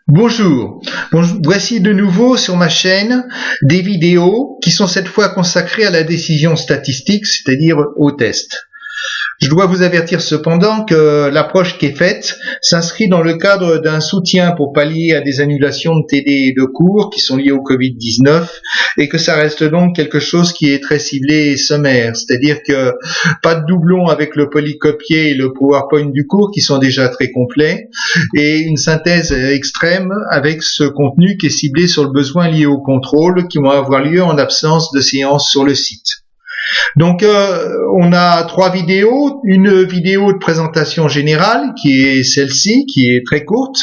Bonjour. Voici de nouveau sur ma chaîne des vidéos qui sont cette fois consacrées à la décision statistique, c'est-à-dire au test. Je dois vous avertir cependant que l'approche qui est faite s'inscrit dans le cadre d'un soutien pour pallier à des annulations de TD et de cours qui sont liées au Covid-19 et que ça reste donc quelque chose qui est très ciblé et sommaire, c'est-à-dire que pas de doublon avec le polycopié et le PowerPoint du cours qui sont déjà très complets et une synthèse extrême avec ce contenu qui est ciblé sur le besoin lié au contrôle qui vont avoir lieu en absence de séance sur le site. Donc on a 3 vidéos, une vidéo de présentation générale qui est celle-ci, qui est très courte,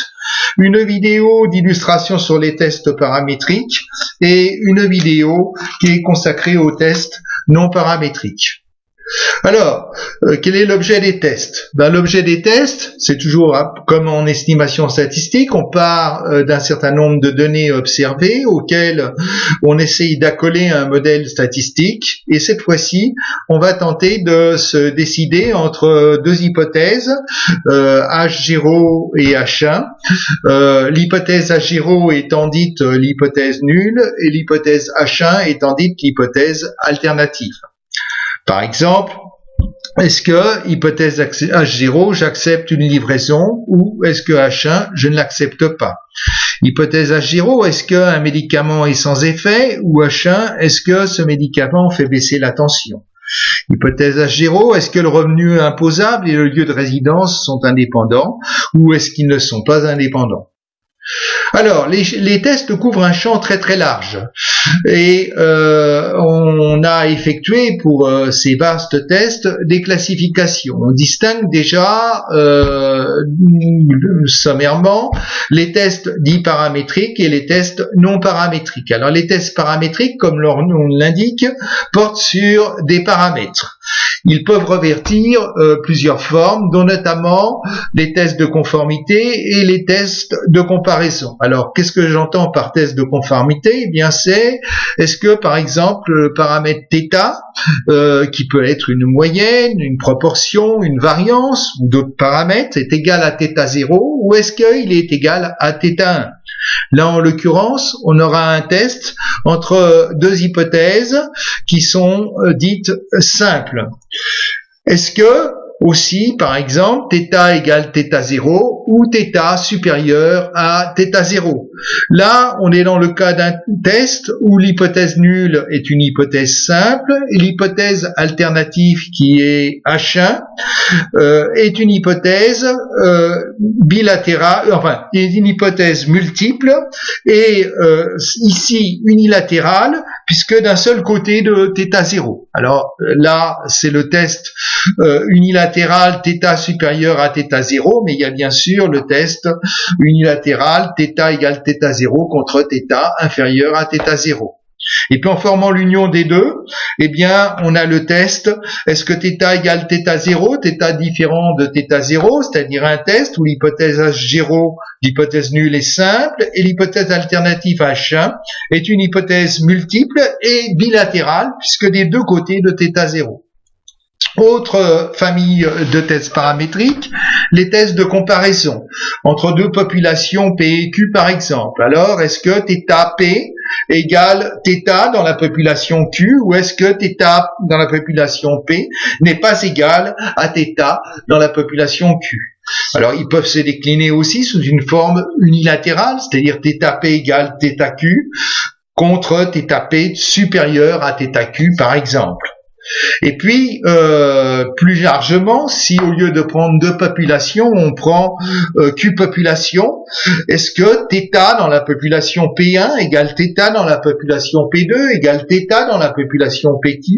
une vidéo d'illustration sur les tests paramétriques et une vidéo qui est consacrée aux tests non paramétriques. Alors, quel est l'objet des tests? L'objet des tests, c'est toujours comme en estimation statistique, on part d'un certain nombre de données observées auxquelles on essaye d'accoler un modèle statistique et cette fois-ci, on va tenter de se décider entre deux hypothèses, H0 et H1, l'hypothèse H0 étant dite l'hypothèse nulle et l'hypothèse H1 étant dite l'hypothèse alternative. Par exemple, est-ce que, hypothèse H0, j'accepte une livraison ou est-ce que H1, je ne l'accepte pas? Hypothèse H0, est-ce qu'un médicament est sans effet ou H1, est-ce que ce médicament fait baisser la tension? Hypothèse H0, est-ce que le revenu imposable et le lieu de résidence sont indépendants ou est-ce qu'ils ne sont pas indépendants? Alors, les tests couvrent un champ très très large et on a effectué pour ces vastes tests des classifications. On distingue déjà sommairement les tests dits paramétriques et les tests non paramétriques. Alors les tests paramétriques, comme leur nom l'indique, portent sur des paramètres. Ils peuvent revêtir plusieurs formes, dont notamment les tests de conformité et les tests de comparaison. Alors, qu'est-ce que j'entends par test de conformité? Eh bien, est-ce que, par exemple, le paramètre θ, qui peut être une moyenne, une proportion, une variance, ou d'autres paramètres, est égal à θ0, ou est-ce qu'il est égal à θ1? Là, en l'occurrence, on aura un test entre deux hypothèses qui sont dites simples. Est-ce que aussi, par exemple, θ égale θ0 ou θ supérieur à θ0. Là, on est dans le cas d'un test où l'hypothèse nulle est une hypothèse simple et l'hypothèse alternative qui est H1 est une hypothèse bilatérale, enfin, est une hypothèse multiple et ici unilatérale puisque d'un seul côté de θ0. Alors là, c'est le test unilatéral θ supérieur à θ0, mais il y a bien sûr le test unilatéral θ égale θ0 contre θ inférieur à θ0. Et puis en formant l'union des deux, eh bien on a le test, est-ce que θ égale θ0, θ différent de θ0, c'est-à-dire un test où l'hypothèse H0, l'hypothèse nulle est simple, et l'hypothèse alternative H1 est une hypothèse multiple et bilatérale, puisque des deux côtés de θ0. Autre famille de tests paramétriques, les tests de comparaison entre deux populations P et Q par exemple. Alors, est-ce que θP égale θ dans la population Q ou est-ce que θ dans la population P n'est pas égal à θ dans la population Q? Alors, ils peuvent se décliner aussi sous une forme unilatérale, c'est-à-dire θP égale θQ contre θP supérieur à θQ par exemple. Et puis, plus largement, si au lieu de prendre deux populations, on prend Q population, est-ce que θ dans la population P1 égale θ dans la population P2 égale θ dans la population PQ,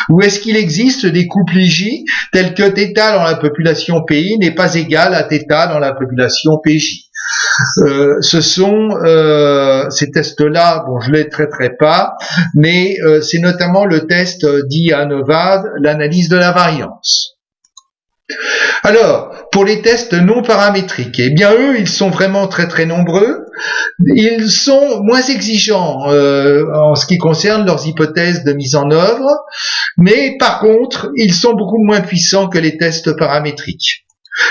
ou est-ce qu'il existe des couples J tels que θ dans la population PI n'est pas égal à θ dans la population PJ? Ce sont ces tests-là, bon, je les traiterai pas, mais c'est notamment le test dit ANOVA, l'analyse de la variance. Alors, pour les tests non paramétriques, eh bien eux, ils sont vraiment très très nombreux. Ils sont moins exigeants en ce qui concerne leurs hypothèses de mise en œuvre, mais par contre, ils sont beaucoup moins puissants que les tests paramétriques.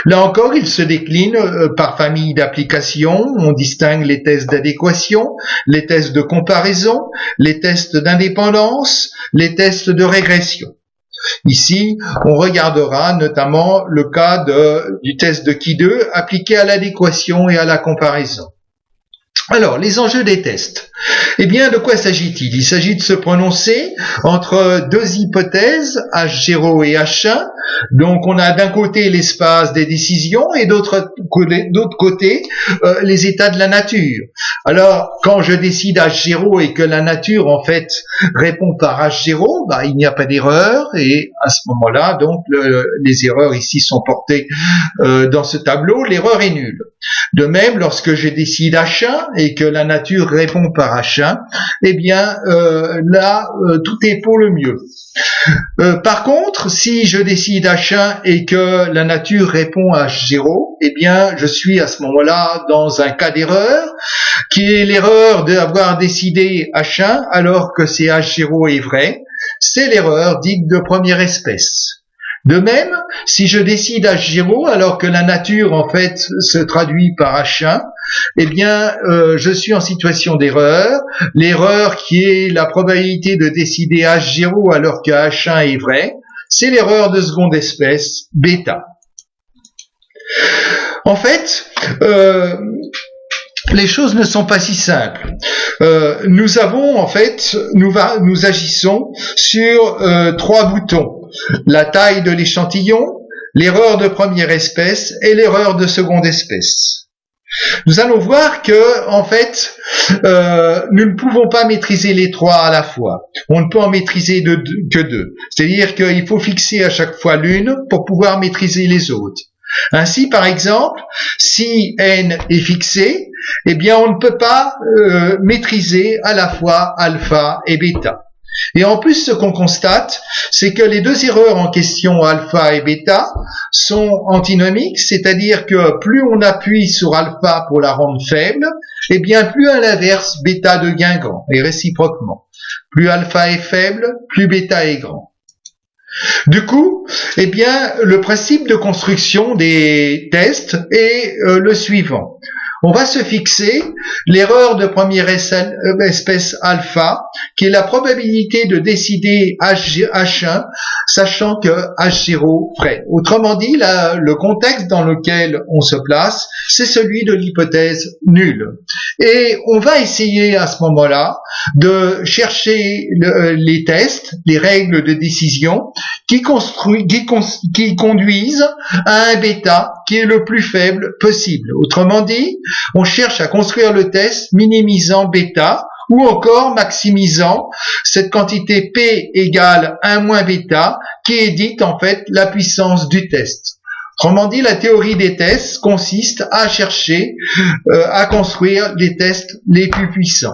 Là encore, il se décline par famille d'applications. On distingue les tests d'adéquation, les tests de comparaison, les tests d'indépendance, les tests de régression. Ici, on regardera notamment le cas du test de Key-2 appliqué à l'adéquation et à la comparaison. Alors, les enjeux des tests. Eh bien, de quoi s'agit-il? Il s'agit de se prononcer entre deux hypothèses, H0 et H1. Donc, on a d'un côté l'espace des décisions et d'autre côté les états de la nature. Alors, quand je décide H0 et que la nature, en fait, répond par H0, il n'y a pas d'erreur et à ce moment-là, donc, les erreurs ici sont portées dans ce tableau. L'erreur est nulle. De même, lorsque je décide H1 et que la nature répond par H1, eh bien là, tout est pour le mieux. Par contre, si je décide H1 et que la nature répond à H0, eh bien je suis à ce moment-là dans un cas d'erreur, qui est l'erreur d'avoir décidé H1 alors que c'est H0 est vrai. C'est l'erreur dite de première espèce. De même, si je décide H0 alors que la nature en fait se traduit par H1, eh bien je suis en situation d'erreur. L'erreur qui est la probabilité de décider H0 alors que H1 est vrai, c'est l'erreur de seconde espèce, bêta. En fait, les choses ne sont pas si simples. Nous agissons sur trois boutons. La taille de l'échantillon, l'erreur de première espèce et l'erreur de seconde espèce. Nous allons voir que, en fait, nous ne pouvons pas maîtriser les trois à la fois. On ne peut en maîtriser que deux. C'est-à-dire qu'il faut fixer à chaque fois l'une pour pouvoir maîtriser les autres. Ainsi, par exemple, si n est fixé, eh bien, on ne peut pas maîtriser à la fois alpha et bêta. Et en plus, ce qu'on constate, c'est que les deux erreurs en question, alpha et bêta, sont antinomiques, c'est-à-dire que plus on appuie sur alpha pour la rendre faible, eh bien plus à l'inverse, bêta devient grand, et réciproquement. Plus alpha est faible, plus bêta est grand. Du coup, eh bien, le principe de construction des tests est le suivant. On va se fixer l'erreur de première espèce alpha, qui est la probabilité de décider H1, sachant que H0 vrai. Autrement dit, le contexte dans lequel on se place, c'est celui de l'hypothèse nulle. Et on va essayer à ce moment-là de chercher les tests, les règles de décision qui conduisent à un bêta qui est le plus faible possible. Autrement dit, on cherche à construire le test minimisant bêta ou encore maximisant cette quantité P égale 1 moins bêta qui est dite en fait la puissance du test. Autrement dit, la théorie des tests consiste à chercher à construire les tests les plus puissants.